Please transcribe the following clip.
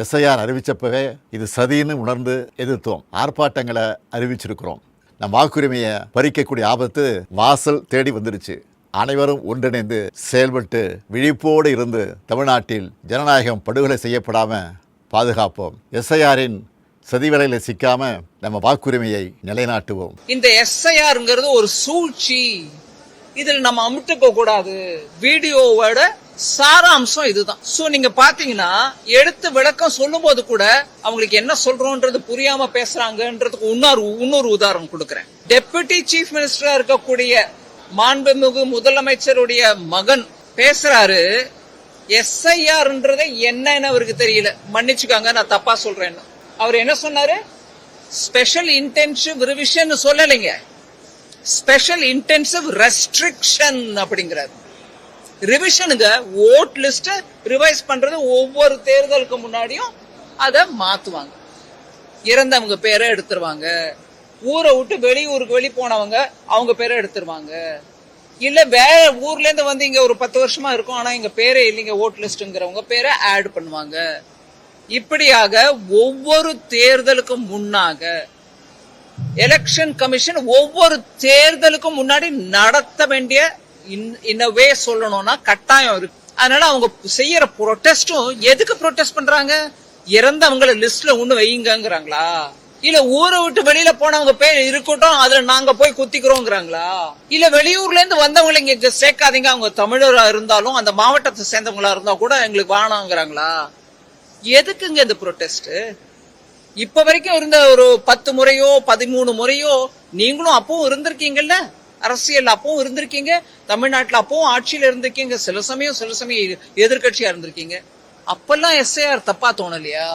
SIR அறிவிச்சப்பவே இது சதின்னு உணர்ந்து எதிர்த்தோம். ஆர்ப்பாட்டங்களை அறிவிச்சிருக்கிறோம். நம் வாக்குரிமையை பறிக்கக்கூடிய ஆபத்து வாசல் தேடி வந்துருச்சு. அனைவரும் ஒன்றிணைந்து செயல்பட்டு விழிப்போடு இருந்து தமிழ்நாட்டில் ஜனநாயகம் படுகொலை செய்யப்படாம பாதுகாப்போம். எஸ்ஐஆரின் சதி வேலையில சிக்காம நம்ம வாக்குரிமையை நிலைநாட்டுவோம். இந்த எஸ்ஐஆர்ங்கிறது ஒரு சூழ்ச்சி. இதில் நம்ம அமுட்டுக்க கூடாது. வீடியோவோட சாராம்சம் இதுதான். சோ நீங்க பாத்தீங்கன்னா எடுத்து விளக்கம் சொல்லும் போது கூட அவங்களுக்கு என்ன சொல்றோன்றது புரியாம பேசுறாங்கன்றதுக்கு இன்னொரு உதாரணம் கொடுக்கறேன். டெபுட்டி சீஃப் மினிஸ்டரா இருக்கக்கூடிய மாண்புமிகு முதலமைச்சருடைய மகன் பேசுறாரு. எஸ்ஐஆர்ன்றதை என்னன்னு அவருக்கு தெரியல. மன்னிச்சுக்காங்க, நான் தப்பா சொல்றேன். அவர் என்ன சொன்னாரு? ஸ்பெஷல் இன்டென்சிவ் ரிவிஷன் சொல்லலைங்க, ஸ்பெஷல் இன்டென்சிவ் ரெஸ்ட்ரிக்ஷன் அப்படிங்கிறாரு. ரிவிஷனுங்க, ஓட் லிஸ்ட் ரிவைஸ் பண்றது ஒவ்வொரு தேர்தலுக்கு முன்னாடியும் அதை மாத்துவாங்க. இறந்தவங்க பேரை எடுத்துருவாங்க. ஊரை விட்டு வெளியூருக்கு போனவங்க அவங்க பேரை எடுத்துருவாங்க. இல்ல வேற ஊர்ல இருந்து வந்து இங்க ஒரு 10 வருஷமா இருக்கும், ஆனா இங்க பேரே இல்லைங்க ஓட் லிஸ்ட்ங்கிறவங்க பேரை ஆட் பண்ணுவாங்க. இப்படியாக ஒவ்வொரு தேர்தலுக்கும் முன்னாக எலெக்ஷன் கமிஷன் ஒவ்வொரு தேர்தலுக்கும் முன்னாடி நடத்த வேண்டிய இன்னவே சொல்லணும்னா கட்டாயம் இருக்கு. அதனால அவங்க செய்யற ப்ரொடெஸ்டும் எதுக்கு ப்ரொடெஸ்ட் பண்றாங்க? இறந்தவங்களை லிஸ்ட்ல ஒண்ணு வைங்கிறாங்களா? இல்ல ஊரை விட்டு வெளியில போனவங்க பேர் இருக்கட்டும், அதுல நாங்க போய் குத்திக்கிறோங்கிறாங்களா? இல்ல வெளியூர்ல இருந்து வந்தவங்களை இங்க சேர்க்காதீங்க, அவங்க தமிழரா இருந்தாலும் அந்த மாவட்டத்தை சேர்ந்தவங்களா இருந்தா கூட எங்களுக்கு வானாங்கிறாங்களா? எதுக்குங்க இந்த ப்ரொடெஸ்ட்? இப்ப வரைக்கும் இருந்த ஒரு 10 முறையோ 13 முறையோ நீங்களும் அப்பவும் இருந்திருக்கீங்கல்ல, அரசியல் அப்பவும் இருந்திருக்கீங்க, தமிழ்நாட்டுல அப்பவும் ஆட்சியில இருந்திருக்கீங்க, சில சமயம் எதிர்கட்சியா இருந்திருக்கீங்க. அப்பெல்லாம் எஸ்ஐஆர் தப்பா தோணலையா?